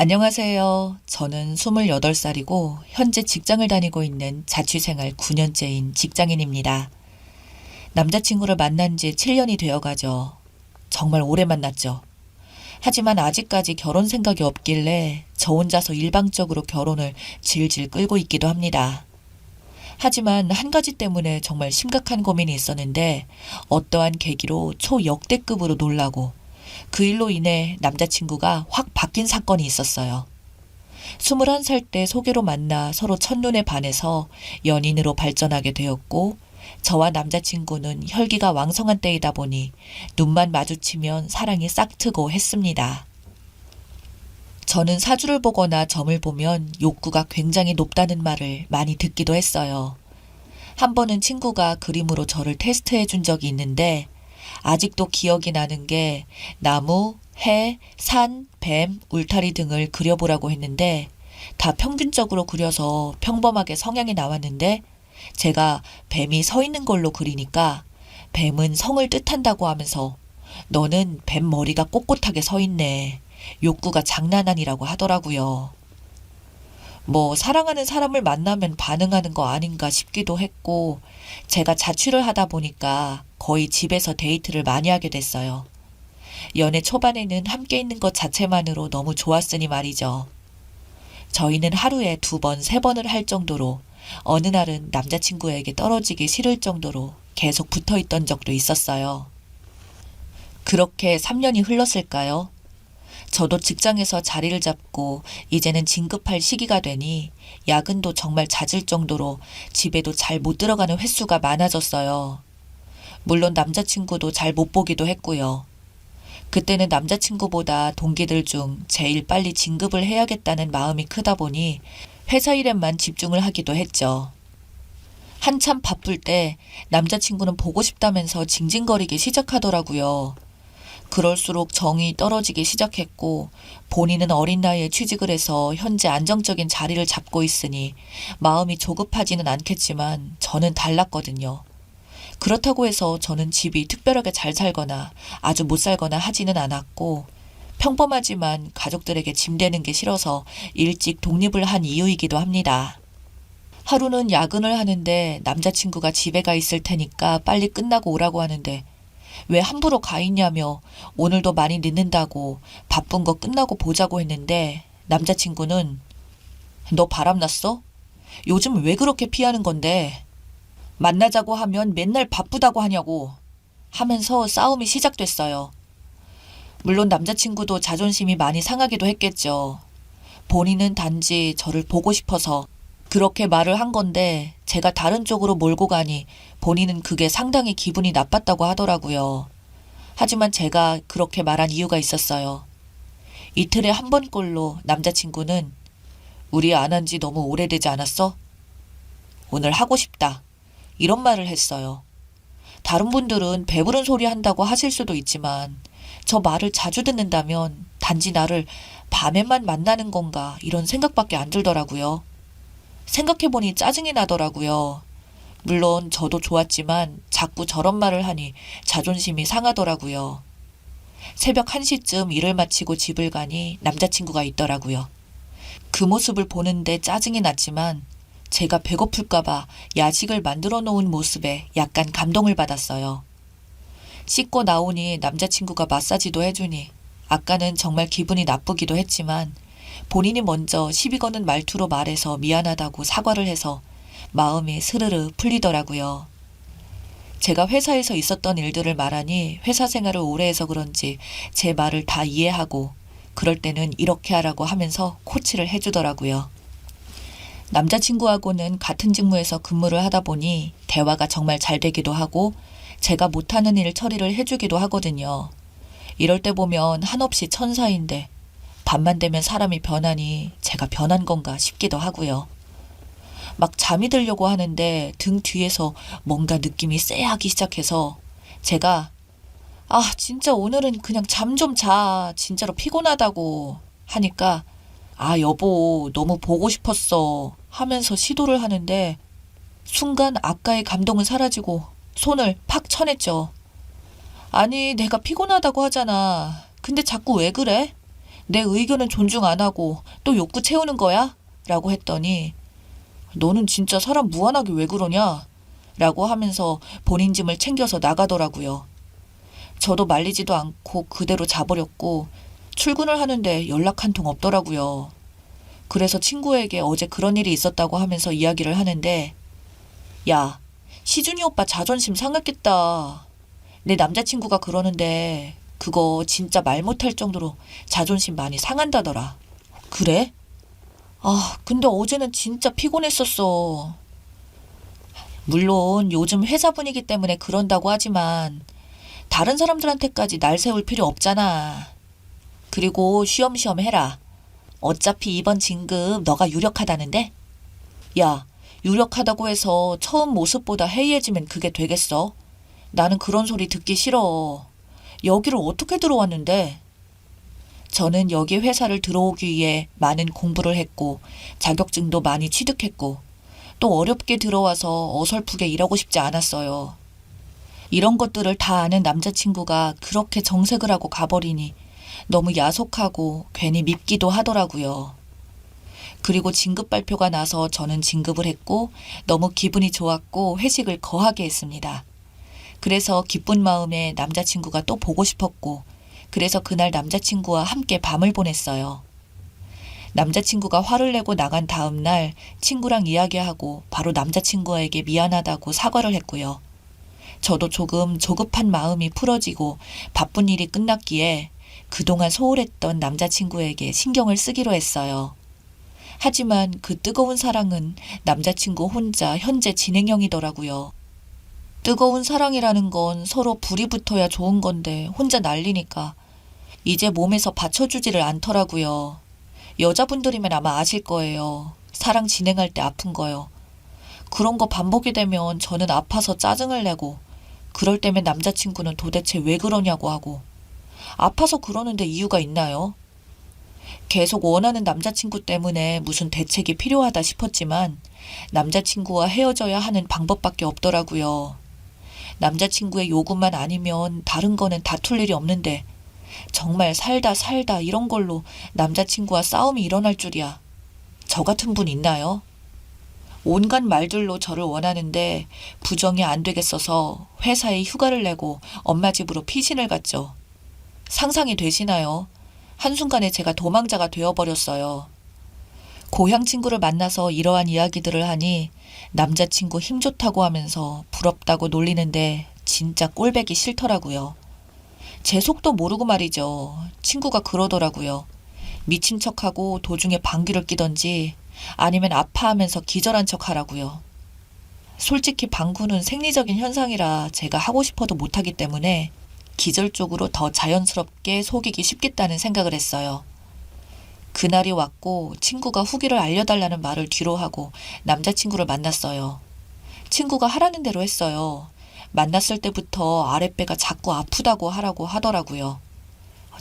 안녕하세요. 저는 28살이고 현재 직장을 다니고 있는 자취생활 9년째인 직장인입니다. 남자친구를 만난 지 7년이 되어가죠. 정말 오래 만났죠. 하지만 아직까지 결혼 생각이 없길래 저 혼자서 일방적으로 결혼을 질질 끌고 있기도 합니다. 하지만 한 가지 때문에 정말 심각한 고민이 있었는데 어떠한 계기로 초역대급으로 놀라고 그 일로 인해 남자친구가 확 바뀐 사건이 있었어요. 21살 때 소개로 만나 서로 첫눈에 반해서 연인으로 발전하게 되었고, 저와 남자친구는 혈기가 왕성한 때이다 보니 눈만 마주치면 사랑이 싹트고 했습니다. 저는 사주를 보거나 점을 보면 욕구가 굉장히 높다는 말을 많이 듣기도 했어요. 한 번은 친구가 그림으로 저를 테스트해 준 적이 있는데, 아직도 기억이 나는 게 나무, 해, 산, 뱀, 울타리 등을 그려보라고 했는데 다 평균적으로 그려서 평범하게 성향이 나왔는데 제가 뱀이 서 있는 걸로 그리니까 뱀은 성을 뜻한다고 하면서 너는 뱀 머리가 꼿꼿하게 서 있네. 욕구가 장난 아니라고 하더라고요. 뭐 사랑하는 사람을 만나면 반응하는 거 아닌가 싶기도 했고 제가 자취를 하다 보니까 거의 집에서 데이트를 많이 하게 됐어요. 연애 초반에는 함께 있는 것 자체만으로 너무 좋았으니 말이죠. 저희는 하루에 2번, 3번을 할 정도로 어느 날은 남자친구에게 떨어지기 싫을 정도로 계속 붙어 있던 적도 있었어요. 그렇게 3년이 흘렀을까요? 저도 직장에서 자리를 잡고 이제는 진급할 시기가 되니 야근도 정말 잦을 정도로 집에도 잘 못 들어가는 횟수가 많아졌어요. 물론 남자친구도 잘 못 보기도 했고요. 그때는 남자친구보다 동기들 중 제일 빨리 진급을 해야겠다는 마음이 크다 보니 회사 일에만 집중을 하기도 했죠. 한참 바쁠 때 남자친구는 보고 싶다면서 징징거리기 시작하더라고요. 그럴수록 정이 떨어지기 시작했고 본인은 어린 나이에 취직을 해서 현재 안정적인 자리를 잡고 있으니 마음이 조급하지는 않겠지만 저는 달랐거든요. 그렇다고 해서 저는 집이 특별하게 잘 살거나 아주 못 살거나 하지는 않았고 평범하지만 가족들에게 짐되는 게 싫어서 일찍 독립을 한 이유이기도 합니다. 하루는 야근을 하는데 남자친구가 집에 가 있을 테니까 빨리 끝나고 오라고 하는데 왜 함부로 가 있냐며 오늘도 많이 늦는다고 바쁜 거 끝나고 보자고 했는데 남자친구는 너 바람났어? 요즘 왜 그렇게 피하는 건데? 만나자고 하면 맨날 바쁘다고 하냐고 하면서 싸움이 시작됐어요. 물론 남자친구도 자존심이 많이 상하기도 했겠죠. 본인은 단지 저를 보고 싶어서 그렇게 말을 한 건데 제가 다른 쪽으로 몰고 가니 본인은 그게 상당히 기분이 나빴다고 하더라고요. 하지만 제가 그렇게 말한 이유가 있었어요. 이틀에 한 번꼴로 남자친구는 우리 안 한 지 너무 오래되지 않았어? 오늘 하고 싶다. 이런 말을 했어요. 다른 분들은 배부른 소리 한다고 하실 수도 있지만 저 말을 자주 듣는다면 단지 나를 밤에만 만나는 건가 이런 생각밖에 안 들더라고요. 생각해보니 짜증이 나더라고요. 물론 저도 좋았지만 자꾸 저런 말을 하니 자존심이 상하더라고요. 새벽 1시쯤 일을 마치고 집을 가니 남자친구가 있더라고요. 그 모습을 보는데 짜증이 났지만 제가 배고플까봐 야식을 만들어 놓은 모습에 약간 감동을 받았어요. 씻고 나오니 남자친구가 마사지도 해주니 아까는 정말 기분이 나쁘기도 했지만 본인이 먼저 시비 거는 말투로 말해서 미안하다고 사과를 해서 마음이 스르르 풀리더라고요. 제가 회사에서 있었던 일들을 말하니 회사 생활을 오래 해서 그런지 제 말을 다 이해하고 그럴 때는 이렇게 하라고 하면서 코치를 해주더라고요. 남자친구하고는 같은 직무에서 근무를 하다 보니 대화가 정말 잘 되기도 하고 제가 못하는 일 처리를 해주기도 하거든요. 이럴 때 보면 한없이 천사인데 밤만 되면 사람이 변하니 제가 변한 건가 싶기도 하고요. 막 잠이 들려고 하는데 등 뒤에서 뭔가 느낌이 쎄하기 시작해서 제가 진짜 오늘은 그냥 잠 좀 자. 진짜로 피곤하다고 하니까 여보 너무 보고 싶었어 하면서 시도를 하는데 순간 아까의 감동은 사라지고 손을 팍 쳐냈죠. 아니 내가 피곤하다고 하잖아. 근데 자꾸 왜 그래? 내 의견은 존중 안 하고 또 욕구 채우는 거야? 라고 했더니 너는 진짜 사람 무한하게 왜 그러냐? 라고 하면서 본인 짐을 챙겨서 나가더라고요. 저도 말리지도 않고 그대로 자버렸고 출근을 하는데 연락 한 통 없더라고요. 그래서 친구에게 어제 그런 일이 있었다고 하면서 이야기를 하는데 야, 시준이 오빠 자존심 상했겠다. 내 남자친구가 그러는데 그거 진짜 말 못할 정도로 자존심 많이 상한다더라. 그래? 아, 근데 어제는 진짜 피곤했었어. 물론 요즘 회사 분위기 때문에 그런다고 하지만 다른 사람들한테까지 날 세울 필요 없잖아. 그리고 쉬엄쉬엄 해라. 어차피 이번 진급 너가 유력하다는데? 야, 유력하다고 해서 처음 모습보다 해이해지면 그게 되겠어? 나는 그런 소리 듣기 싫어. 여기를 어떻게 들어왔는데? 저는 여기 회사를 들어오기 위해 많은 공부를 했고 자격증도 많이 취득했고 또 어렵게 들어와서 어설프게 일하고 싶지 않았어요. 이런 것들을 다 아는 남자친구가 그렇게 정색을 하고 가버리니 너무 야속하고 괜히 밉기도 하더라고요. 그리고 진급 발표가 나서 저는 진급을 했고 너무 기분이 좋았고 회식을 거하게 했습니다. 그래서 기쁜 마음에 남자친구가 또 보고 싶었고 그래서 그날 남자친구와 함께 밤을 보냈어요. 남자친구가 화를 내고 나간 다음 날 친구랑 이야기하고 바로 남자친구에게 미안하다고 사과를 했고요. 저도 조금 조급한 마음이 풀어지고 바쁜 일이 끝났기에 그동안 소홀했던 남자친구에게 신경을 쓰기로 했어요. 하지만 그 뜨거운 사랑은 남자친구 혼자 현재 진행형이더라고요. 뜨거운 사랑이라는 건 서로 불이 붙어야 좋은 건데 혼자 날리니까 이제 몸에서 받쳐주지를 않더라고요. 여자분들이면 아마 아실 거예요. 사랑 진행할 때 아픈 거요. 그런 거 반복이 되면 저는 아파서 짜증을 내고 그럴 때면 남자친구는 도대체 왜 그러냐고 하고 아파서 그러는데 이유가 있나요? 계속 원하는 남자친구 때문에 무슨 대책이 필요하다 싶었지만 남자친구와 헤어져야 하는 방법밖에 없더라고요. 남자친구의 요구만 아니면 다른 거는 다툴 일이 없는데 정말 살다 이런 걸로 남자친구와 싸움이 일어날 줄이야. 저 같은 분 있나요? 온갖 말들로 저를 원하는데 부정이 안 되겠어서 회사에 휴가를 내고 엄마 집으로 피신을 갔죠. 상상이 되시나요? 한순간에 제가 도망자가 되어버렸어요. 고향 친구를 만나서 이러한 이야기들을 하니 남자친구 힘 좋다고 하면서 부럽다고 놀리는데 진짜 꼴배기 싫더라고요. 제 속도 모르고 말이죠. 친구가 그러더라고요. 미친 척하고 도중에 방귀를 뀌던지 아니면 아파하면서 기절한 척하라고요. 솔직히 방구는 생리적인 현상이라 제가 하고 싶어도 못하기 때문에 기절 쪽으로 더 자연스럽게 속이기 쉽겠다는 생각을 했어요. 그날이 왔고 친구가 후기를 알려달라는 말을 뒤로 하고 남자친구를 만났어요. 친구가 하라는 대로 했어요. 만났을 때부터 아랫배가 자꾸 아프다고 하라고 하더라고요.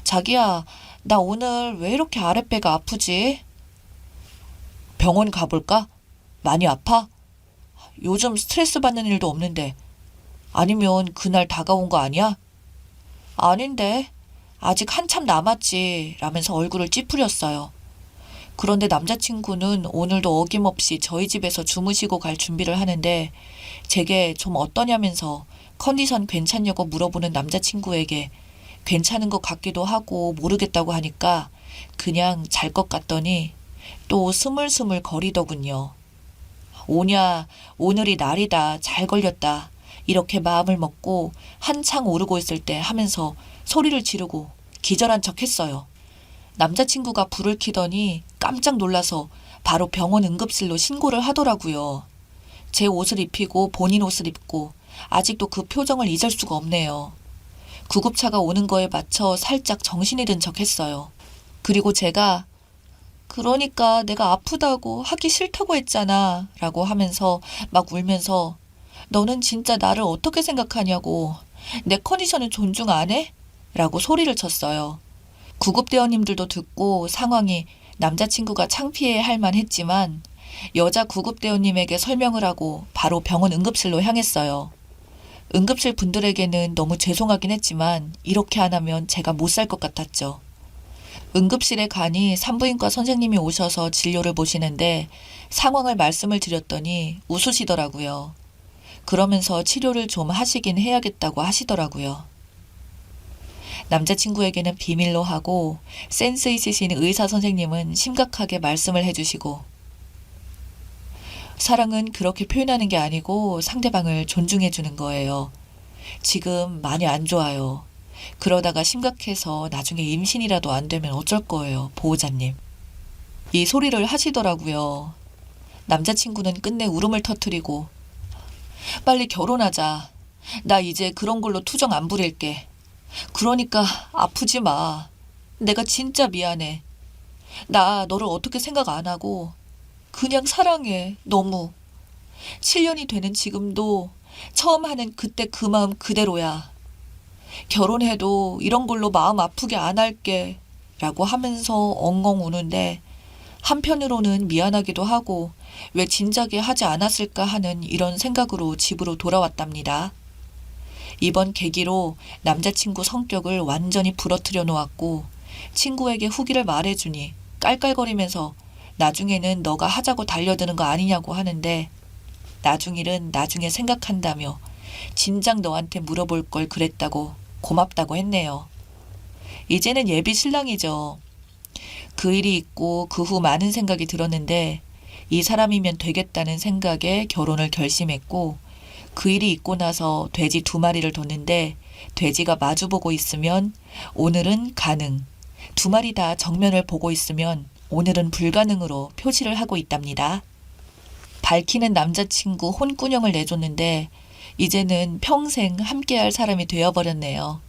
자기야, 나 오늘 왜 이렇게 아랫배가 아프지? 병원 가볼까? 많이 아파? 요즘 스트레스 받는 일도 없는데. 아니면 그날 다가온 거 아니야? 아닌데. 아직 한참 남았지. 라면서 얼굴을 찌푸렸어요. 그런데 남자친구는 오늘도 어김없이 저희 집에서 주무시고 갈 준비를 하는데 제게 좀 어떠냐면서 컨디션 괜찮냐고 물어보는 남자친구에게 괜찮은 것 같기도 하고 모르겠다고 하니까 그냥 잘 것 같더니 또 스물스물 거리더군요. 오냐, 오늘이 날이다, 잘 걸렸다. 이렇게 마음을 먹고 한창 오르고 있을 때 하면서 소리를 지르고 기절한 척 했어요. 남자친구가 불을 켜더니 깜짝 놀라서 바로 병원 응급실로 신고를 하더라고요. 제 옷을 입히고 본인 옷을 입고 아직도 그 표정을 잊을 수가 없네요. 구급차가 오는 거에 맞춰 살짝 정신이 든 척 했어요. 그리고 제가 그러니까 내가 아프다고 하기 싫다고 했잖아 라고 하면서 막 울면서 너는 진짜 나를 어떻게 생각하냐고 내 컨디션은 존중 안 해? 라고 소리를 쳤어요. 구급대원님들도 듣고 상황이 남자친구가 창피해 할 만했지만 여자 구급대원님에게 설명을 하고 바로 병원 응급실로 향했어요. 응급실 분들에게는 너무 죄송하긴 했지만 이렇게 안 하면 제가 못 살 것 같았죠. 응급실에 가니 산부인과 선생님이 오셔서 진료를 보시는데 상황을 말씀을 드렸더니 웃으시더라고요. 그러면서 치료를 좀 하시긴 해야겠다고 하시더라고요. 남자친구에게는 비밀로 하고 센스 있으신 의사 선생님은 심각하게 말씀을 해주시고, 사랑은 그렇게 표현하는 게 아니고 상대방을 존중해주는 거예요. 지금 많이 안 좋아요. 그러다가 심각해서 나중에 임신이라도 안 되면 어쩔 거예요, 보호자님. 이 소리를 하시더라고요. 남자친구는 끝내 울음을 터뜨리고, 빨리 결혼하자. 나 이제 그런 걸로 투정 안 부릴게. 그러니까 아프지 마. 내가 진짜 미안해. 나 너를 어떻게 생각 안 하고 그냥 사랑해. 너무. 7년이 되는 지금도 처음 하는 그때 그 마음 그대로야. 결혼해도 이런 걸로 마음 아프게 안 할게. 라고 하면서 엉엉 우는데, 한편으로는 미안하기도 하고 왜 진작에 하지 않았을까 하는 이런 생각으로 집으로 돌아왔답니다. 이번 계기로 남자친구 성격을 완전히 부러뜨려 놓았고, 친구에게 후기를 말해주니 깔깔거리면서 나중에는 너가 하자고 달려드는 거 아니냐고 하는데, 나중 일은 나중에 생각한다며 진작 너한테 물어볼 걸 그랬다고 고맙다고 했네요. 이제는 예비 신랑이죠. 그 일이 있고 그 후 많은 생각이 들었는데, 이 사람이면 되겠다는 생각에 결혼을 결심했고, 그 일이 있고 나서 돼지 2마리를 뒀는데 돼지가 마주보고 있으면 오늘은 가능, 2마리 다 정면을 보고 있으면 오늘은 불가능으로 표시를 하고 있답니다. 밝히는 남자친구 혼꾸녕을 내줬는데 이제는 평생 함께할 사람이 되어버렸네요.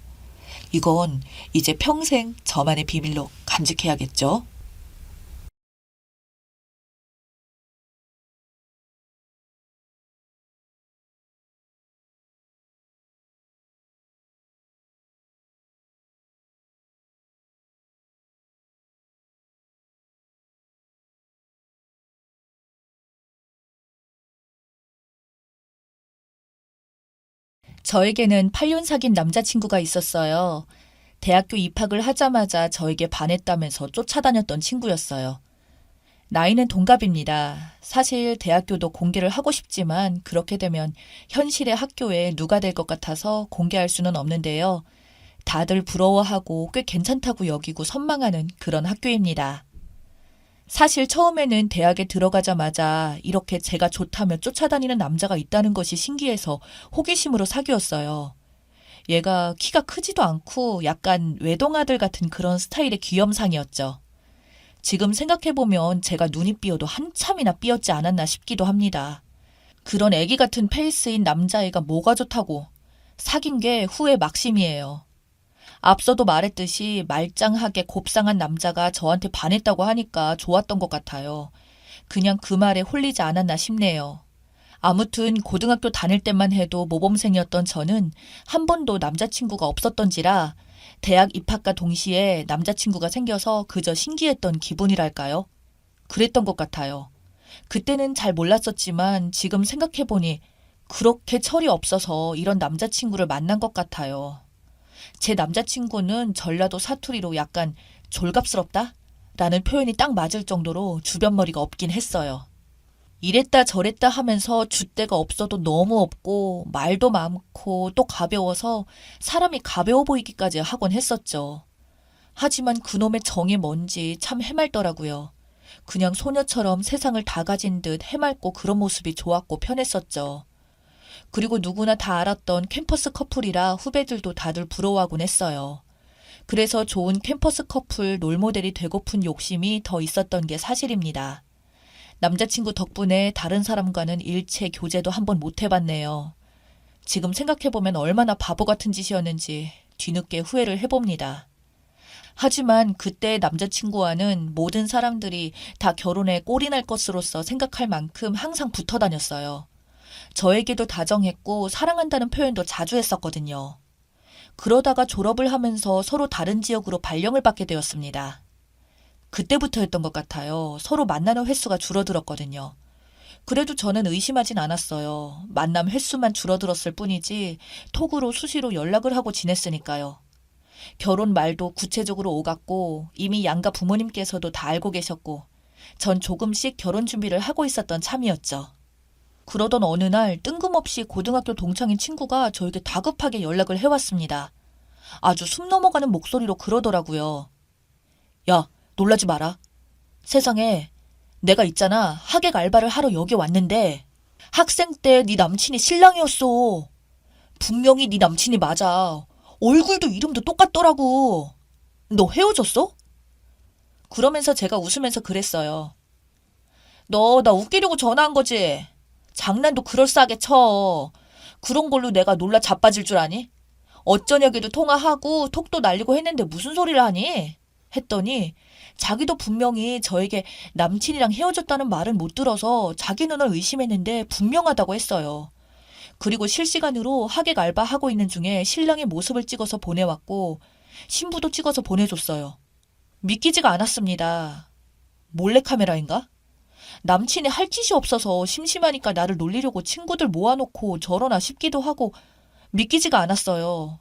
이건 이제 평생 저만의 비밀로 간직해야겠죠? 저에게는 8년 사귄 남자친구가 있었어요. 대학교 입학을 하자마자 저에게 반했다면서 쫓아다녔던 친구였어요. 나이는 동갑입니다. 사실 대학교도 공개를 하고 싶지만 그렇게 되면 현실의 학교에 누가 될 것 같아서 공개할 수는 없는데요. 다들 부러워하고 꽤 괜찮다고 여기고 선망하는 그런 학교입니다. 사실 처음에는 대학에 들어가자마자 이렇게 제가 좋다며 쫓아다니는 남자가 있다는 것이 신기해서 호기심으로 사귀었어요. 얘가 키가 크지도 않고 약간 외동아들 같은 그런 스타일의 귀염상이었죠. 지금 생각해보면 제가 눈이 삐어도 한참이나 삐었지 않았나 싶기도 합니다. 그런 애기 같은 페이스인 남자애가 뭐가 좋다고. 사귄 게 후회 막심이에요. 앞서도 말했듯이 말짱하게 곱상한 남자가 저한테 반했다고 하니까 좋았던 것 같아요. 그냥 그 말에 홀리지 않았나 싶네요. 아무튼 고등학교 다닐 때만 해도 모범생이었던 저는 한 번도 남자친구가 없었던지라 대학 입학과 동시에 남자친구가 생겨서 그저 신기했던 기분이랄까요? 그랬던 것 같아요. 그때는 잘 몰랐었지만 지금 생각해보니 그렇게 철이 없어서 이런 남자친구를 만난 것 같아요. 제 남자친구는 전라도 사투리로 약간 졸갑스럽다? 라는 표현이 딱 맞을 정도로 주변머리가 없긴 했어요. 이랬다 저랬다 하면서 줏대가 없어도 너무 없고 말도 많고 또 가벼워서 사람이 가벼워 보이기까지 하곤 했었죠. 하지만 그놈의 정이 뭔지 참 해맑더라고요. 그냥 소녀처럼 세상을 다 가진 듯 해맑고 그런 모습이 좋았고 편했었죠. 그리고 누구나 다 알았던 캠퍼스 커플이라 후배들도 다들 부러워하곤 했어요. 그래서 좋은 캠퍼스 커플 롤모델이 되고픈 욕심이 더 있었던 게 사실입니다. 남자친구 덕분에 다른 사람과는 일체 교제도 한번 못 해봤네요. 지금 생각해보면 얼마나 바보 같은 짓이었는지 뒤늦게 후회를 해봅니다. 하지만 그때 남자친구와는 모든 사람들이 다 결혼에 꼴이 날 것으로서 생각할 만큼 항상 붙어 다녔어요. 저에게도 다정했고 사랑한다는 표현도 자주 했었거든요. 그러다가 졸업을 하면서 서로 다른 지역으로 발령을 받게 되었습니다. 그때부터였던 것 같아요. 서로 만나는 횟수가 줄어들었거든요. 그래도 저는 의심하진 않았어요. 만남 횟수만 줄어들었을 뿐이지 톡으로 수시로 연락을 하고 지냈으니까요. 결혼 말도 구체적으로 오갔고 이미 양가 부모님께서도 다 알고 계셨고 전 조금씩 결혼 준비를 하고 있었던 참이었죠. 그러던 어느 날 뜬금없이 고등학교 동창인 친구가 저에게 다급하게 연락을 해왔습니다. 아주 숨 넘어가는 목소리로 그러더라고요. 야, 놀라지 마라. 세상에 내가 있잖아. 하객 알바를 하러 여기 왔는데 학생 때 네 남친이 신랑이었어. 분명히 네 남친이 맞아. 얼굴도 이름도 똑같더라고. 너 헤어졌어? 그러면서 제가 웃으면서 그랬어요. 너 나 웃기려고 전화한 거지? 장난도 그럴싸하게 쳐. 그런 걸로 내가 놀라 자빠질 줄 아니? 어쩌냐기도 통화하고 톡도 날리고 했는데 무슨 소리를 하니? 했더니 자기도 분명히 저에게 남친이랑 헤어졌다는 말은 못 들어서 자기 눈을 의심했는데 분명하다고 했어요. 그리고 실시간으로 하객 알바하고 있는 중에 신랑의 모습을 찍어서 보내왔고 신부도 찍어서 보내줬어요. 믿기지가 않았습니다. 몰래카메라인가? 남친이 할 짓이 없어서 심심하니까 나를 놀리려고 친구들 모아놓고 저러나 싶기도 하고 믿기지가 않았어요.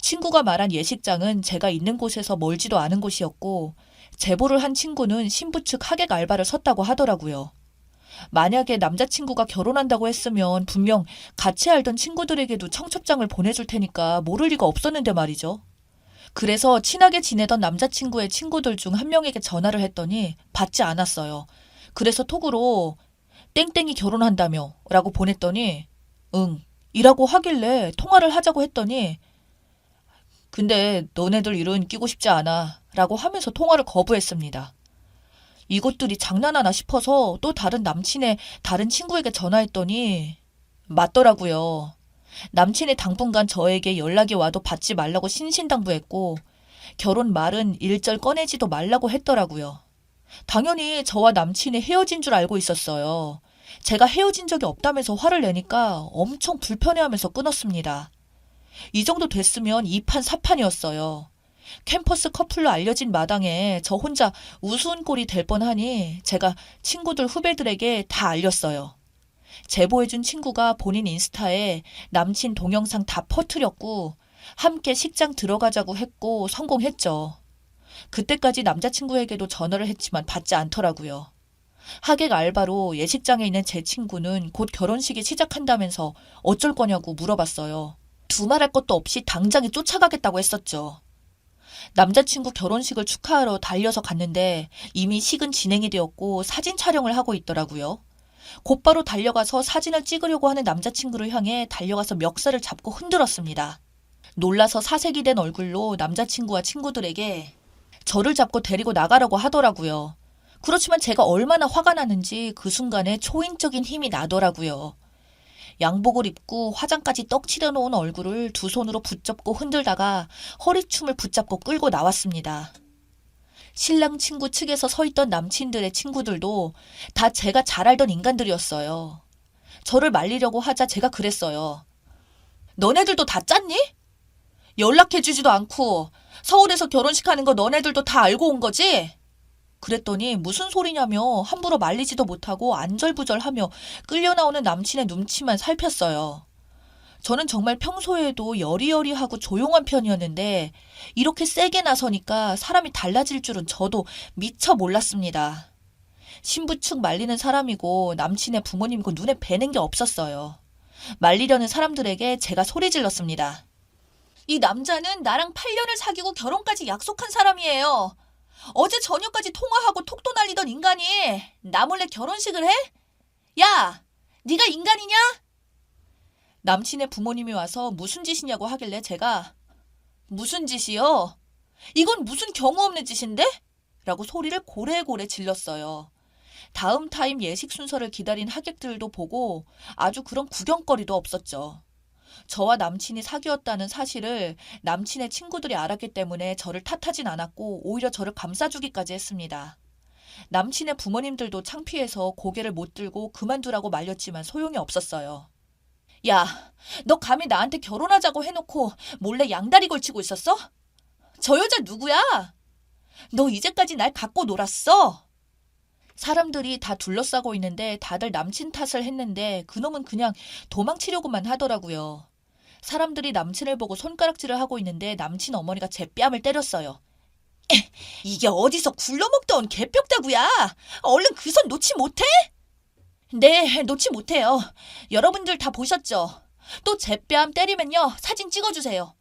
친구가 말한 예식장은 제가 있는 곳에서 멀지도 않은 곳이었고 제보를 한 친구는 신부 측 하객 알바를 섰다고 하더라고요. 만약에 남자친구가 결혼한다고 했으면 분명 같이 알던 친구들에게도 청첩장을 보내줄 테니까 모를 리가 없었는데 말이죠. 그래서 친하게 지내던 남자친구의 친구들 중 한 명에게 전화를 했더니 받지 않았어요. 그래서 톡으로 땡땡이 결혼한다며 라고 보냈더니 응 이라고 하길래 통화를 하자고 했더니 근데 너네들 일은 끼고 싶지 않아 라고 하면서 통화를 거부했습니다. 이것들이 장난하나 싶어서 또 다른 남친의 다른 친구에게 전화했더니 맞더라고요. 남친이 당분간 저에게 연락이 와도 받지 말라고 신신당부했고 결혼 말은 일절 꺼내지도 말라고 했더라고요. 당연히 저와 남친이 헤어진 줄 알고 있었어요. 제가 헤어진 적이 없다면서 화를 내니까 엄청 불편해하면서 끊었습니다. 이 정도 됐으면 2판 4판이었어요. 캠퍼스 커플로 알려진 마당에 저 혼자 우스운 꼴이 될 뻔하니 제가 친구들 후배들에게 다 알렸어요. 제보해준 친구가 본인 인스타에 남친 동영상 다 퍼뜨렸고 함께 식장 들어가자고 했고 성공했죠. 그때까지 남자친구에게도 전화를 했지만 받지 않더라고요. 하객 알바로 예식장에 있는 제 친구는 곧 결혼식이 시작한다면서 어쩔 거냐고 물어봤어요. 두말할 것도 없이 당장에 쫓아가겠다고 했었죠. 남자친구 결혼식을 축하하러 달려서 갔는데 이미 식은 진행이 되었고 사진 촬영을 하고 있더라고요. 곧바로 달려가서 사진을 찍으려고 하는 남자친구를 향해 달려가서 멱살을 잡고 흔들었습니다. 놀라서 사색이 된 얼굴로 남자친구와 친구들에게 저를 잡고 데리고 나가라고 하더라고요. 그렇지만 제가 얼마나 화가 나는지 그 순간에 초인적인 힘이 나더라고요. 양복을 입고 화장까지 떡칠해 놓은 얼굴을 두 손으로 붙잡고 흔들다가 허리춤을 붙잡고 끌고 나왔습니다. 신랑 친구 측에서 서 있던 남친들의 친구들도 다 제가 잘 알던 인간들이었어요. 저를 말리려고 하자 제가 그랬어요. 너네들도 다 짰니? 연락해주지도 않고 서울에서 결혼식 하는 거 너네들도 다 알고 온 거지? 그랬더니 무슨 소리냐며 함부로 말리지도 못하고 안절부절하며 끌려 나오는 남친의 눈치만 살폈어요. 저는 정말 평소에도 여리여리하고 조용한 편이었는데 이렇게 세게 나서니까 사람이 달라질 줄은 저도 미처 몰랐습니다. 신부 측 말리는 사람이고 남친의 부모님이고 눈에 뵈는 게 없었어요. 말리려는 사람들에게 제가 소리 질렀습니다. 이 남자는 나랑 8년을 사귀고 결혼까지 약속한 사람이에요. 어제 저녁까지 통화하고 톡도 날리던 인간이 나 몰래 결혼식을 해? 야, 네가 인간이냐? 남친의 부모님이 와서 무슨 짓이냐고 하길래 제가 무슨 짓이요? 이건 무슨 경우 없는 짓인데? 라고 소리를 고래고래 질렀어요. 다음 타임 예식 순서를 기다린 하객들도 보고 아주 그런 구경거리도 없었죠. 저와 남친이 사귀었다는 사실을 남친의 친구들이 알았기 때문에 저를 탓하진 않았고 오히려 저를 감싸주기까지 했습니다. 남친의 부모님들도 창피해서 고개를 못 들고 그만두라고 말렸지만 소용이 없었어요. 야, 너 감히 나한테 결혼하자고 해놓고 몰래 양다리 걸치고 있었어? 저 여자 누구야? 너 이제까지 날 갖고 놀았어? 사람들이 다 둘러싸고 있는데 다들 남친 탓을 했는데 그놈은 그냥 도망치려고만 하더라고요. 사람들이 남친을 보고 손가락질을 하고 있는데 남친 어머니가 제 뺨을 때렸어요. 이게 어디서 굴러먹던 개뼈다구야. 얼른 그 손 놓지 못해? 네, 놓지 못해요. 여러분들 다 보셨죠? 또 제 뺨 때리면요, 사진 찍어주세요.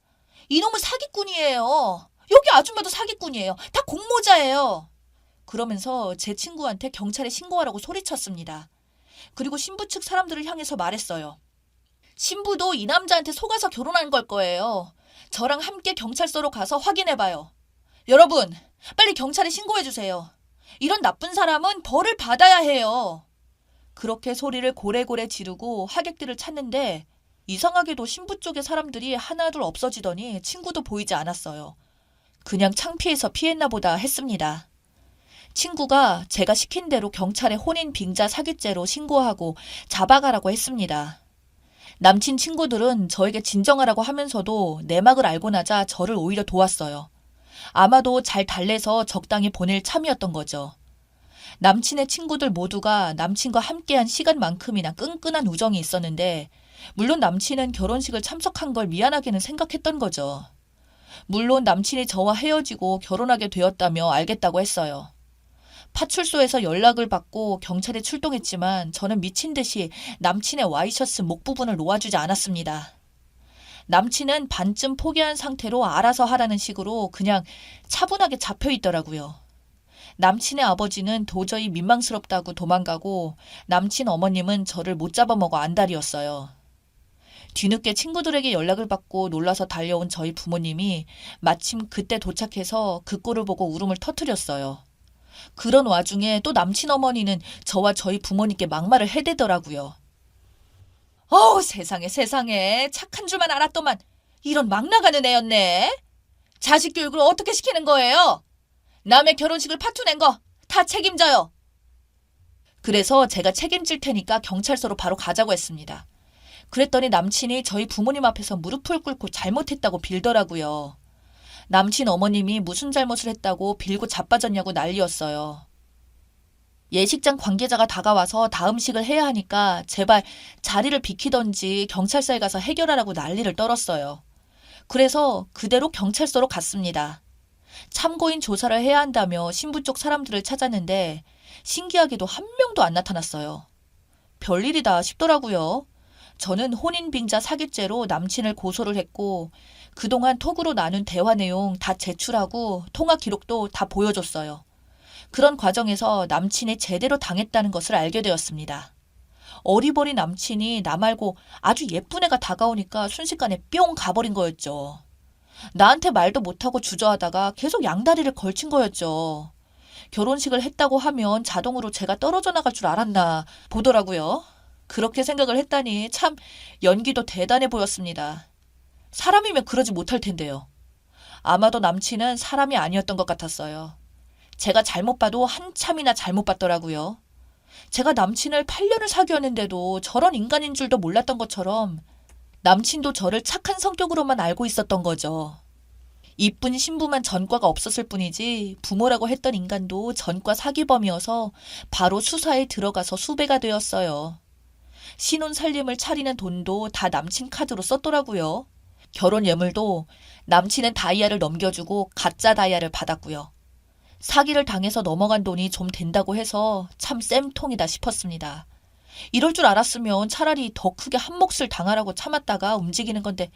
이놈은 사기꾼이에요. 여기 아줌마도 사기꾼이에요. 다 공모자예요. 그러면서 제 친구한테 경찰에 신고하라고 소리쳤습니다. 그리고 신부 측 사람들을 향해서 말했어요. 신부도 이 남자한테 속아서 결혼한 걸 거예요. 저랑 함께 경찰서로 가서 확인해봐요. 여러분, 빨리 경찰에 신고해주세요. 이런 나쁜 사람은 벌을 받아야 해요. 그렇게 소리를 고래고래 지르고 하객들을 찾는데 이상하게도 신부 쪽의 사람들이 하나둘 없어지더니 친구도 보이지 않았어요. 그냥 창피해서 피했나 보다 했습니다. 친구가 제가 시킨 대로 경찰에 혼인 빙자 사기죄로 신고하고 잡아가라고 했습니다. 남친 친구들은 저에게 진정하라고 하면서도 내막을 알고 나자 저를 오히려 도왔어요. 아마도 잘 달래서 적당히 보낼 참이었던 거죠. 남친의 친구들 모두가 남친과 함께한 시간만큼이나 끈끈한 우정이 있었는데 물론 남친은 결혼식을 참석한 걸 미안하게는 생각했던 거죠. 물론 남친이 저와 헤어지고 결혼하게 되었다며 알겠다고 했어요. 파출소에서 연락을 받고 경찰에 출동했지만 저는 미친 듯이 남친의 와이셔츠 목 부분을 놓아주지 않았습니다. 남친은 반쯤 포기한 상태로 알아서 하라는 식으로 그냥 차분하게 잡혀 있더라고요. 남친의 아버지는 도저히 민망스럽다고 도망가고 남친 어머님은 저를 못 잡아먹어 안달이었어요. 뒤늦게 친구들에게 연락을 받고 놀라서 달려온 저희 부모님이 마침 그때 도착해서 그 꼴을 보고 울음을 터뜨렸어요. 그런 와중에 또 남친 어머니는 저와 저희 부모님께 막말을 해대더라고요. 세상에 세상에 착한 줄만 알았더만 이런 막 나가는 애였네. 자식 교육을 어떻게 시키는 거예요? 남의 결혼식을 파투낸 거 다 책임져요. 그래서 제가 책임질 테니까 경찰서로 바로 가자고 했습니다. 그랬더니 남친이 저희 부모님 앞에서 무릎을 꿇고 잘못했다고 빌더라고요. 남친 어머님이 무슨 잘못을 했다고 빌고 자빠졌냐고 난리였어요. 예식장 관계자가 다가와서 다음식을 해야 하니까 제발 자리를 비키던지 경찰서에 가서 해결하라고 난리를 떨었어요. 그래서 그대로 경찰서로 갔습니다. 참고인 조사를 해야 한다며 신부 쪽 사람들을 찾았는데 신기하게도 한 명도 안 나타났어요. 별일이다 싶더라고요. 저는 혼인빙자 사기죄로 남친을 고소를 했고 그동안 톡으로 나눈 대화 내용 다 제출하고 통화 기록도 다 보여줬어요. 그런 과정에서 남친이 제대로 당했다는 것을 알게 되었습니다. 어리버리 남친이 나 말고 아주 예쁜 애가 다가오니까 순식간에 뿅 가버린 거였죠. 나한테 말도 못하고 주저하다가 계속 양다리를 걸친 거였죠. 결혼식을 했다고 하면 자동으로 제가 떨어져 나갈 줄 알았나 보더라고요. 그렇게 생각을 했다니 참 연기도 대단해 보였습니다. 사람이면 그러지 못할 텐데요. 아마도 남친은 사람이 아니었던 것 같았어요. 제가 잘못 봐도 한참이나 잘못 봤더라고요. 제가 남친을 8년을 사귀었는데도 저런 인간인 줄도 몰랐던 것처럼 남친도 저를 착한 성격으로만 알고 있었던 거죠. 이쁜 신부만 전과가 없었을 뿐이지 부모라고 했던 인간도 전과 사기범이어서 바로 수사에 들어가서 수배가 되었어요. 신혼 살림을 차리는 돈도 다 남친 카드로 썼더라고요. 결혼 예물도 남친은 다이아를 넘겨주고 가짜 다이아를 받았고요. 사기를 당해서 넘어간 돈이 좀 된다고 해서 참 쌤통이다 싶었습니다. 이럴 줄 알았으면 차라리 더 크게 한 몫을 당하라고 참았다가 움직이는 건데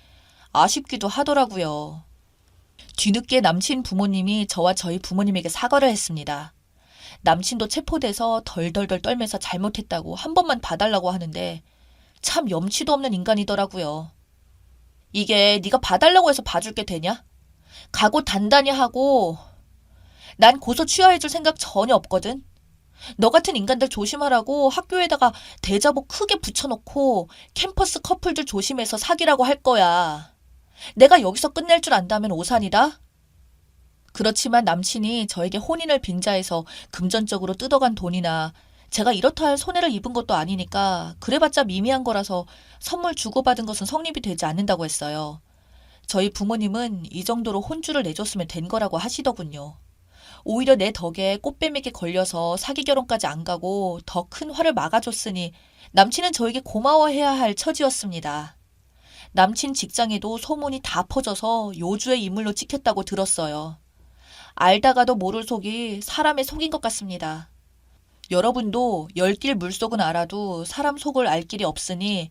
아쉽기도 하더라고요. 뒤늦게 남친 부모님이 저와 저희 부모님에게 사과를 했습니다. 남친도 체포돼서 덜덜덜 떨면서 잘못했다고 한 번만 봐달라고 하는데 참 염치도 없는 인간이더라고요. 이게 네가 봐달라고 해서 봐줄 게 되냐? 각오 단단히 하고 난 고소 취하해줄 생각 전혀 없거든. 너 같은 인간들 조심하라고 학교에다가 대자보 크게 붙여놓고 캠퍼스 커플들 조심해서 사귀라고 할 거야. 내가 여기서 끝낼 줄 안다면 오산이다. 그렇지만 남친이 저에게 혼인을 빙자해서 금전적으로 뜯어간 돈이나 제가 이렇다 할 손해를 입은 것도 아니니까 그래봤자 미미한 거라서 선물 주고받은 것은 성립이 되지 않는다고 했어요. 저희 부모님은 이 정도로 혼주를 내줬으면 된 거라고 하시더군요. 오히려 내 덕에 꽃뱀에게 걸려서 사기 결혼까지 안 가고 더 큰 화를 막아줬으니 남친은 저에게 고마워해야 할 처지였습니다. 남친 직장에도 소문이 다 퍼져서 요주의 인물로 찍혔다고 들었어요. 알다가도 모를 속이 사람의 속인 것 같습니다. 여러분도 열길 물속은 알아도 사람 속을 알 길이 없으니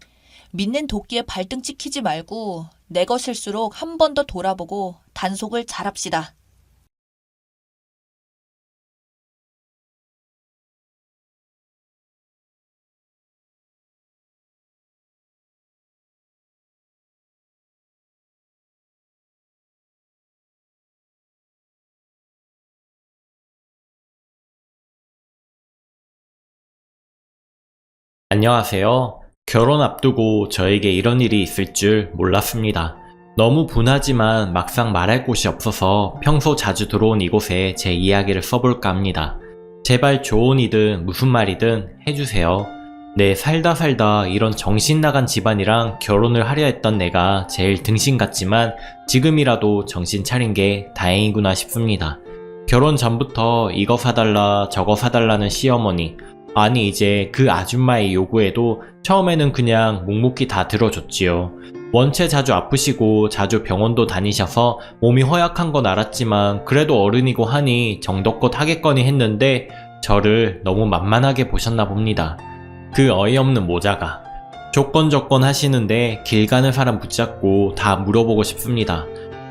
믿는 도끼에 발등 찍히지 말고 내 것일수록 한 번 더 돌아보고 단속을 잘합시다. 안녕하세요. 결혼 앞두고 저에게 이런 일이 있을 줄 몰랐습니다. 너무 분하지만 막상 말할 곳이 없어서 평소 자주 들어온 이곳에 제 이야기를 써볼까 합니다. 제발 조언이든 무슨 말이든 해주세요. 내 살다 이런 정신 나간 집안이랑 결혼을 하려 했던 내가 제일 등신 같지만 지금이라도 정신 차린 게 다행이구나 싶습니다. 결혼 전부터 이거 사달라 저거 사달라는 시어머니, 아니 이제 그 아줌마의 요구에도 처음에는 그냥 묵묵히 다 들어줬지요. 원체 자주 아프시고 자주 병원도 다니셔서 몸이 허약한 건 알았지만 그래도 어른이고 하니 정덕껏 하겠거니 했는데 저를 너무 만만하게 보셨나 봅니다. 그 어이없는 모자가. 조건 하시는데 길 가는 사람 붙잡고 다 물어보고 싶습니다.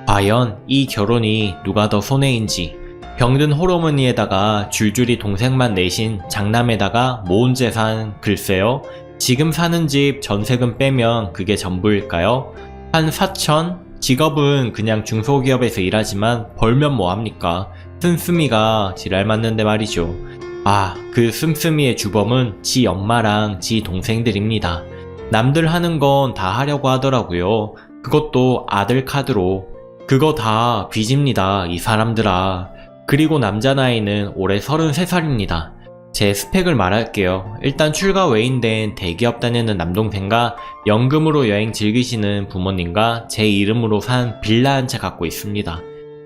과연 이 결혼이 누가 더 손해인지. 병든 호르머니에다가 줄줄이 동생만 내신 장남에다가 모은 재산 글쎄요. 지금 사는 집 전세금 빼면 그게 전부일까요? 한 4천? 직업은 그냥 중소기업에서 일하지만 벌면 뭐합니까? 씀씀이가 지랄 맞는데 말이죠. 아, 그 씀씀이의 주범은 지 엄마랑 지 동생들입니다. 남들 하는 건 다 하려고 하더라고요. 그것도 아들 카드로. 그거 다 빚입니다, 이 사람들아. 그리고 남자 나이는 올해 33살입니다. 제 스펙을 말할게요. 일단 출가 외인된 대기업 다니는 남동생과 연금으로 여행 즐기시는 부모님과 제 이름으로 산 빌라 한 채 갖고 있습니다.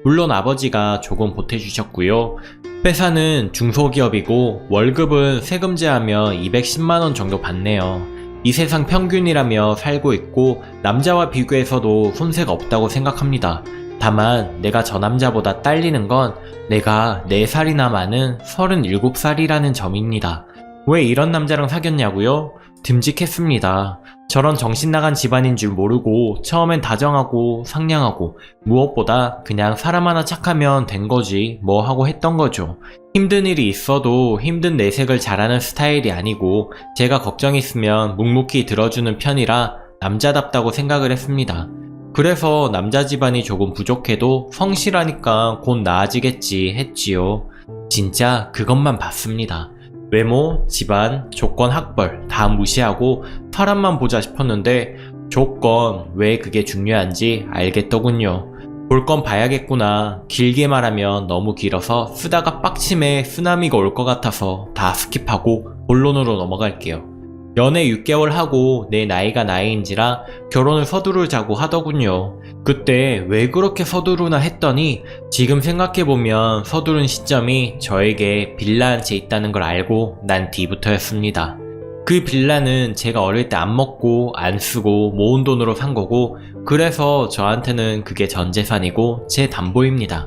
물론 아버지가 조금 보태주셨고요. 회사는 중소기업이고 월급은 세금 제하면 210만원 정도 받네요. 이 세상 평균이라며 살고 있고 남자와 비교해서도 손색 없다고 생각합니다. 다만 내가 저 남자보다 딸리는 건 내가 4살이나 많은 37살이라는 점입니다. 왜 이런 남자랑 사귀었냐고요? 듬직했습니다. 저런 정신나간 집안인 줄 모르고 처음엔 다정하고 상냥하고 무엇보다 그냥 사람 하나 착하면 된 거지 뭐 하고 했던 거죠. 힘든 일이 있어도 힘든 내색을 잘하는 스타일이 아니고 제가 걱정 있으면 묵묵히 들어주는 편이라 남자답다고 생각을 했습니다. 그래서 남자 집안이 조금 부족해도 성실하니까 곧 나아지겠지 했지요. 진짜 그것만 봤습니다. 외모, 집안, 조건, 학벌 다 무시하고 사람만 보자 싶었는데 조건 왜 그게 중요한지 알겠더군요. 볼 건 봐야겠구나. 길게 말하면 너무 길어서 쓰다가 빡침에 쓰나미가 올 것 같아서 다 스킵하고 본론으로 넘어갈게요. 연애 6개월 하고 내 나이가 나이인지라 결혼을 서두르자고 하더군요. 그때 왜 그렇게 서두르나 했더니 지금 생각해보면 서두른 시점이 저에게 빌라 한 채 있다는 걸 알고 난 뒤부터였습니다. 그 빌라는 제가 어릴 때 안 먹고 안 쓰고 모은 돈으로 산 거고 그래서 저한테는 그게 전 재산이고 제 담보입니다.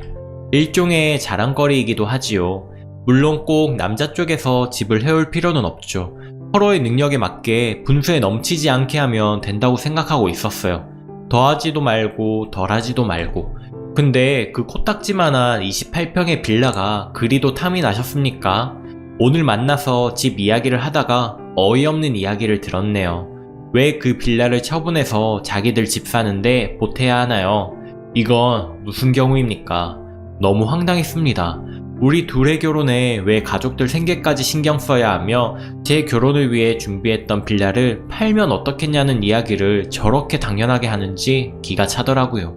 일종의 자랑거리이기도 하지요. 물론 꼭 남자 쪽에서 집을 해올 필요는 없죠. 서로의 능력에 맞게 분수에 넘치지 않게 하면 된다고 생각하고 있었어요. 더하지도 말고 덜하지도 말고. 근데 그 코딱지만한 28평의 빌라가 그리도 탐이 나셨습니까? 오늘 만나서 집 이야기를 하다가 어이없는 이야기를 들었네요. 왜 그 빌라를 처분해서 자기들 집 사는데 보태야 하나요? 이건 무슨 경우입니까? 너무 황당했습니다. 우리 둘의 결혼에 왜 가족들 생계까지 신경 써야 하며 제 결혼을 위해 준비했던 빌라를 팔면 어떻겠냐는 이야기를 저렇게 당연하게 하는지 기가 차더라고요.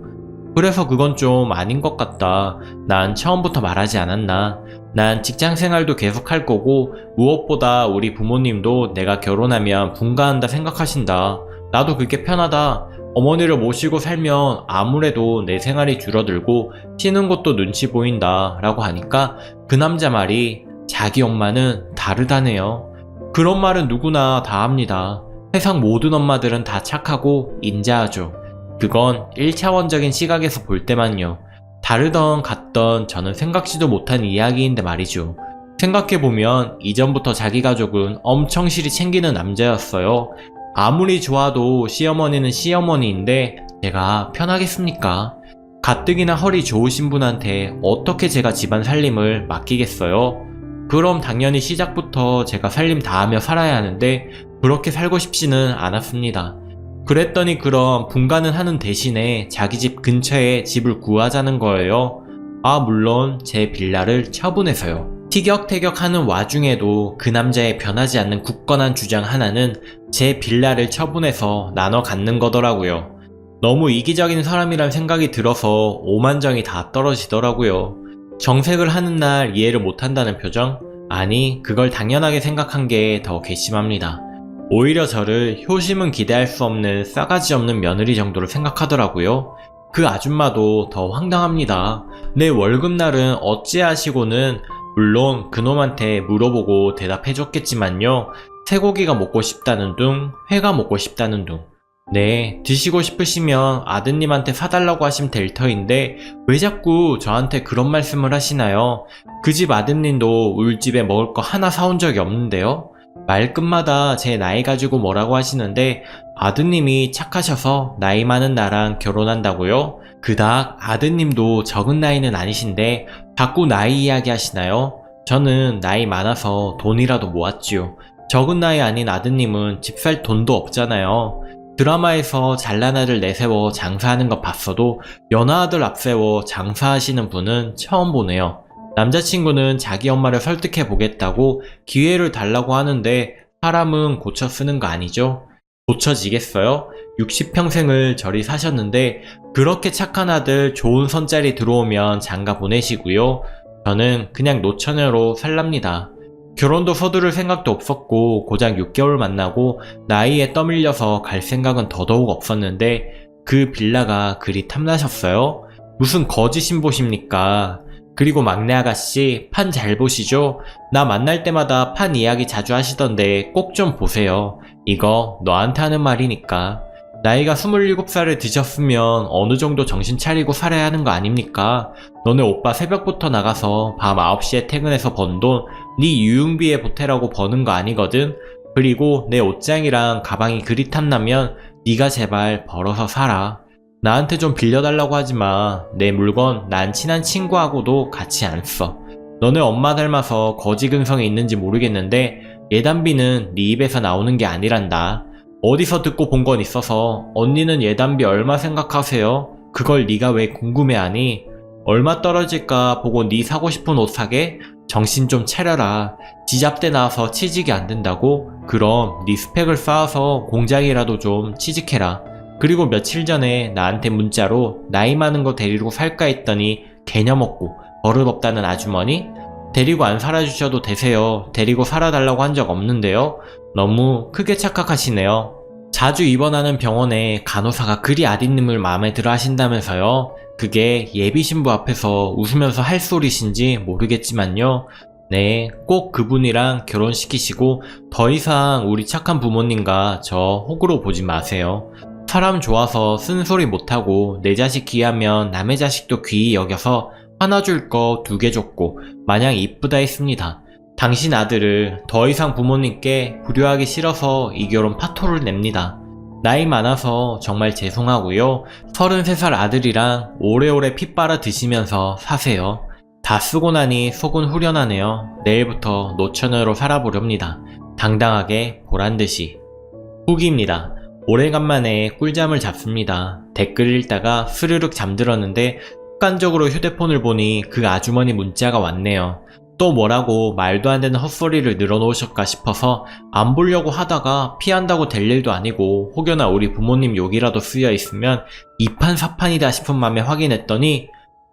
그래서 그건 좀 아닌 것 같다. 난 처음부터 말하지 않았나. 난 직장 생활도 계속 할 거고 무엇보다 우리 부모님도 내가 결혼하면 분가한다 생각하신다. 나도 그게 편하다. 어머니를 모시고 살면 아무래도 내 생활이 줄어들고 쉬는 것도 눈치 보인다 라고 하니까 그 남자 말이 자기 엄마는 다르다네요. 그런 말은 누구나 다 합니다. 세상 모든 엄마들은 다 착하고 인자하죠. 그건 1차원적인 시각에서 볼 때만요. 다르던 같던 저는 생각지도 못한 이야기인데 말이죠. 생각해보면 이전부터 자기 가족은 엄청 실이 챙기는 남자였어요. 아무리 좋아도 시어머니는 시어머니인데 제가 편하겠습니까? 가뜩이나 허리 좋으신 분한테 어떻게 제가 집안 살림을 맡기겠어요? 그럼 당연히 시작부터 제가 살림 다하며 살아야 하는데 그렇게 살고 싶지는 않았습니다. 그랬더니 그럼 분가는 하는 대신에 자기 집 근처에 집을 구하자는 거예요. 아, 물론 제 빌라를 처분해서요. 티격태격하는 와중에도 그 남자의 변하지 않는 굳건한 주장 하나는 제 빌라를 처분해서 나눠 갖는 거더라고요. 너무 이기적인 사람이란 생각이 들어서 오만정이 다 떨어지더라고요. 정색을 하는 날 이해를 못한다는 표정? 아니, 그걸 당연하게 생각한 게 더 괘씸합니다. 오히려 저를 효심은 기대할 수 없는 싸가지 없는 며느리 정도로 생각하더라고요. 그 아줌마도 더 황당합니다. 내 월급날은 어찌하시고는 물론 그놈한테 물어보고 대답해줬겠지만요. 쇠고기가 먹고 싶다는 둥, 회가 먹고 싶다는 둥. 네, 드시고 싶으시면 아드님한테 사달라고 하시면 될 터인데 왜 자꾸 저한테 그런 말씀을 하시나요? 그 집 아드님도 우리 집에 먹을 거 하나 사온 적이 없는데요? 말끝마다 제 나이 가지고 뭐라고 하시는데 아드님이 착하셔서 나이 많은 나랑 결혼한다고요? 그닥 아드님도 적은 나이는 아니신데 자꾸 나이 이야기 하시나요? 저는 나이 많아서 돈이라도 모았지요. 적은 나이 아닌 아드님은 집 살 돈도 없잖아요. 드라마에서 잘난 아들 내세워 장사하는 거 봤어도 연하 아들 앞세워 장사하시는 분은 처음 보네요. 남자친구는 자기 엄마를 설득해 보겠다고 기회를 달라고 하는데 사람은 고쳐 쓰는 거 아니죠? 고쳐지겠어요? 60평생을 저리 사셨는데 그렇게 착한 아들 좋은 선짜리 들어오면 장가 보내시고요. 저는 그냥 노처녀로 살랍니다. 결혼도 서두를 생각도 없었고 고작 6개월 만나고 나이에 떠밀려서 갈 생각은 더더욱 없었는데 그 빌라가 그리 탐나셨어요? 무슨 거짓 신보십니까? 그리고 막내 아가씨 판 잘 보시죠? 나 만날 때마다 판 이야기 자주 하시던데 꼭 좀 보세요. 이거 너한테 하는 말이니까. 나이가 27살을 드셨으면 어느 정도 정신 차리고 살아야 하는 거 아닙니까? 너네 오빠 새벽부터 나가서 밤 9시에 퇴근해서 번 돈 네 유흥비에 보태라고 버는 거 아니거든? 그리고 내 옷장이랑 가방이 그리 탐나면 네가 제발 벌어서 살아. 나한테 좀 빌려달라고 하지마. 내 물건 난 친한 친구하고도 같이 안 써. 너네 엄마 닮아서 거지 근성이 있는지 모르겠는데 예단비는 네 입에서 나오는 게 아니란다. 어디서 듣고 본 건 있어서 언니는 예단비 얼마 생각하세요? 그걸 네가 왜 궁금해하니? 얼마 떨어질까 보고 네 사고 싶은 옷 사게? 정신 좀 차려라. 지잡대 나와서 취직이 안 된다고? 그럼 네 스펙을 쌓아서 공장이라도 좀 취직해라. 그리고 며칠 전에 나한테 문자로 나이 많은 거 데리고 살까 했더니 개념 없고 버릇없다는 아주머니? 데리고 안 살아주셔도 되세요. 데리고 살아달라고 한 적 없는데요. 너무 크게 착각하시네요. 자주 입원하는 병원에 간호사가 그리 아드님을 마음에 들어 하신다면서요. 그게 예비신부 앞에서 웃으면서 할 소리신지 모르겠지만요. 네, 꼭 그분이랑 결혼시키시고 더 이상 우리 착한 부모님과 저 호구로 보지 마세요. 사람 좋아서 쓴소리 못하고 내 자식 귀하면 남의 자식도 귀히 여겨서 하나 줄 거 2개 줬고 마냥 이쁘다 했습니다. 당신 아들을 더 이상 부모님께 불효하기 싫어서 이 결혼 파토를 냅니다. 나이 많아서 정말 죄송하고요. 33살 아들이랑 오래오래 피 빨아 드시면서 사세요. 다 쓰고 나니 속은 후련하네요. 내일부터 노처녀로 살아보렵니다. 당당하게 보란듯이. 후기입니다. 오래간만에 꿀잠을 잤습니다. 댓글 읽다가 스르륵 잠들었는데 습관적으로 휴대폰을 보니 그 아주머니 문자가 왔네요. 또 뭐라고 말도 안 되는 헛소리를 늘어놓으실까 싶어서 안 보려고 하다가 피한다고 될 일도 아니고 혹여나 우리 부모님 욕이라도 쓰여 있으면 이판사판이다 싶은 맘에 확인했더니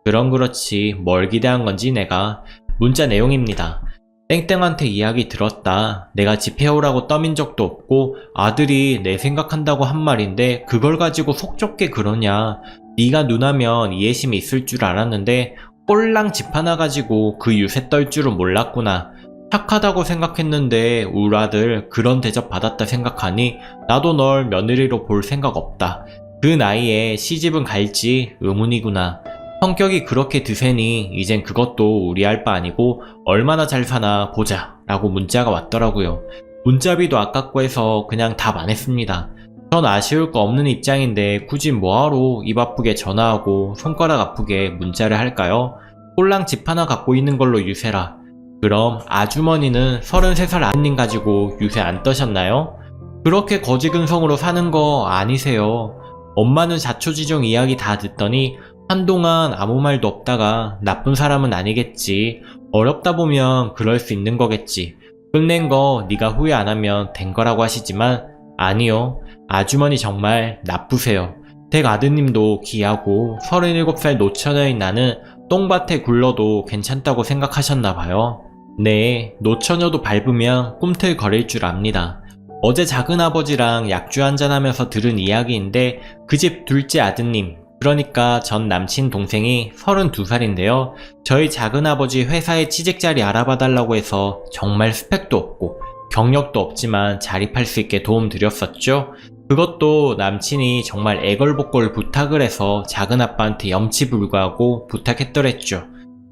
그럼 그렇지 뭘 기대한 건지 내가. 문자 내용입니다. 땡땡한테 이야기 들었다. 내가 집 해오라고 떠민 적도 없고 아들이 내 생각한다고 한 말인데 그걸 가지고 속 좁게 그러냐. 네가 누나면 이해심이 있을 줄 알았는데 꼴랑 집 하나 가지고 그 유세 떨 줄은 몰랐구나. 착하다고 생각했는데 우리 아들 그런 대접 받았다 생각하니 나도 널 며느리로 볼 생각 없다. 그 나이에 시집은 갈지 의문이구나. 성격이 그렇게 드세니 이젠 그것도 우리 할 바 아니고 얼마나 잘 사나 보자 라고 문자가 왔더라고요. 문자비도 아깝고 해서 그냥 답 안 했습니다. 전 아쉬울 거 없는 입장인데 굳이 뭐하러 입 아프게 전화하고 손가락 아프게 문자를 할까요? 홀랑 집 하나 갖고 있는 걸로 유세라. 그럼 아주머니는 33살 아드님 가지고 유세 안 떠셨나요? 그렇게 거지근성으로 사는 거 아니세요. 엄마는 자초지종 이야기 다 듣더니 한동안 아무 말도 없다가 나쁜 사람은 아니겠지. 어렵다 보면 그럴 수 있는 거겠지. 끝낸 거 네가 후회 안 하면 된 거라고 하시지만 아니요. 아주머니 정말 나쁘세요. 댁 아드님도 귀하고 37살 노처녀인 나는 똥밭에 굴러도 괜찮다고 생각하셨나봐요. 네, 노처녀도 밟으면 꿈틀거릴 줄 압니다. 어제 작은아버지랑 약주 한잔하면서 들은 이야기인데 그 집 둘째 아드님, 그러니까 전 남친 동생이 32살인데요. 저희 작은아버지 회사에 취직자리 알아봐달라고 해서 정말 스펙도 없고 경력도 없지만 자립할 수 있게 도움드렸었죠. 그것도 남친이 정말 애걸복걸 부탁을 해서 작은아빠한테 염치불구하고 부탁했더랬죠.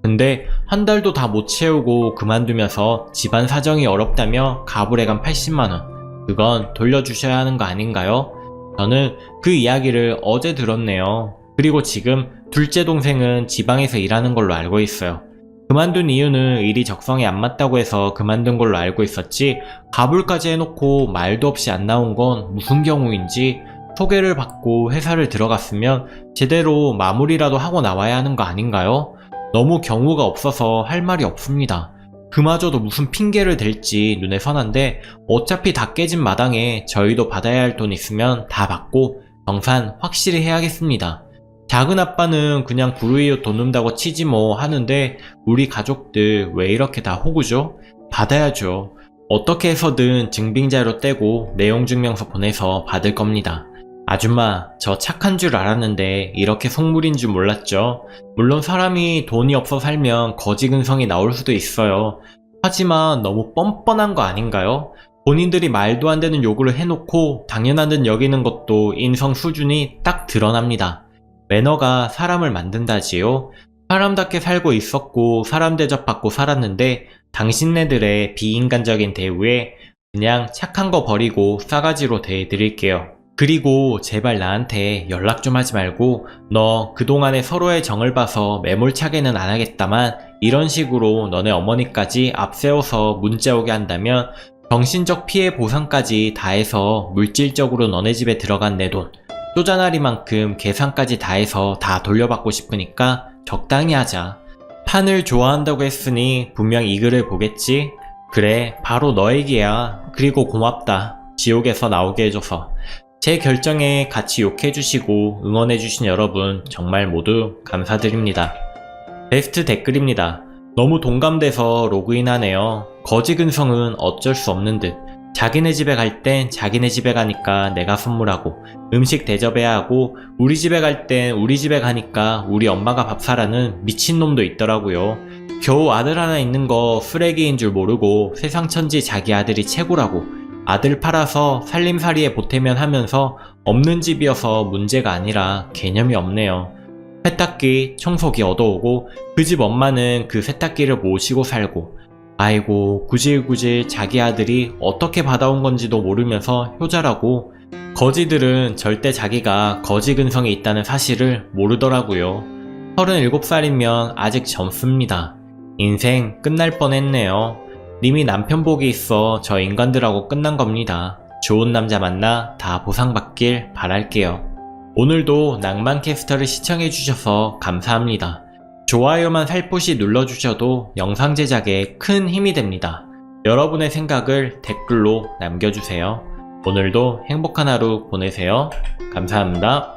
근데 한 달도 다 못 채우고 그만두면서 집안 사정이 어렵다며 가불해간 80만원. 그건 돌려주셔야 하는 거 아닌가요? 저는 그 이야기를 어제 들었네요. 그리고 지금 둘째 동생은 지방에서 일하는 걸로 알고 있어요. 그만둔 이유는 일이 적성에 안 맞다고 해서 그만둔 걸로 알고 있었지 가불까지 해놓고 말도 없이 안 나온 건 무슨 경우인지 소개를 받고 회사를 들어갔으면 제대로 마무리라도 하고 나와야 하는 거 아닌가요? 너무 경우가 없어서 할 말이 없습니다. 그마저도 무슨 핑계를 댈지 눈에 선한데 어차피 다 깨진 마당에 저희도 받아야 할 돈 있으면 다 받고 정산 확실히 해야겠습니다. 작은아빠는 그냥 불우이웃 돈 는다고 치지 뭐 하는데 우리 가족들 왜 이렇게 다 호구죠? 받아야죠. 어떻게 해서든 증빙자료 떼고 내용증명서 보내서 받을 겁니다. 아줌마, 저 착한 줄 알았는데 이렇게 속물인 줄 몰랐죠. 물론 사람이 돈이 없어 살면 거지근성이 나올 수도 있어요. 하지만 너무 뻔뻔한 거 아닌가요? 본인들이 말도 안 되는 요구를 해놓고 당연한 듯 여기는 것도 인성 수준이 딱 드러납니다. 매너가 사람을 만든다지요. 사람답게 살고 있었고 사람 대접받고 살았는데 당신네들의 비인간적인 대우에 그냥 착한 거 버리고 싸가지로 대해드릴게요. 그리고 제발 나한테 연락 좀 하지 말고 너 그동안에 서로의 정을 봐서 매몰차게는 안 하겠다만 이런 식으로 너네 어머니까지 앞세워서 문자 오게 한다면 정신적 피해 보상까지 다 해서 물질적으로 너네 집에 들어간 내 돈 쪼잔하리만큼 계산까지 다 해서 다 돌려받고 싶으니까 적당히 하자. 판을 좋아한다고 했으니 분명 이 글을 보겠지? 그래, 바로 너 얘기야. 그리고 고맙다. 지옥에서 나오게 해줘서. 제 결정에 같이 욕해주시고 응원해주신 여러분 정말 모두 감사드립니다. 베스트 댓글입니다. 너무 동감돼서 로그인하네요. 거지근성은 어쩔 수 없는 듯. 자기네 집에 갈 땐 자기네 집에 가니까 내가 선물하고 음식 대접해야 하고 우리 집에 갈 땐 우리 집에 가니까 우리 엄마가 밥 사라는 미친놈도 있더라고요. 겨우 아들 하나 있는 거 쓰레기인 줄 모르고 세상천지 자기 아들이 최고라고 아들 팔아서 살림살이에 보태면 하면서 없는 집이어서 문제가 아니라 개념이 없네요. 세탁기, 청소기 얻어오고 그 집 엄마는 그 세탁기를 모시고 살고 아이고 구질구질 자기 아들이 어떻게 받아온 건지도 모르면서 효자라고 거지들은 절대 자기가 거지근성이 있다는 사실을 모르더라고요. 37살이면 아직 젊습니다. 인생 끝날 뻔했네요. 님이 남편 복이 있어 저 인간들하고 끝난 겁니다. 좋은 남자 만나 다 보상받길 바랄게요. 오늘도 낭만캐스터를 시청해주셔서 감사합니다. 좋아요만 살포시 눌러주셔도 영상 제작에 큰 힘이 됩니다. 여러분의 생각을 댓글로 남겨주세요. 오늘도 행복한 하루 보내세요. 감사합니다.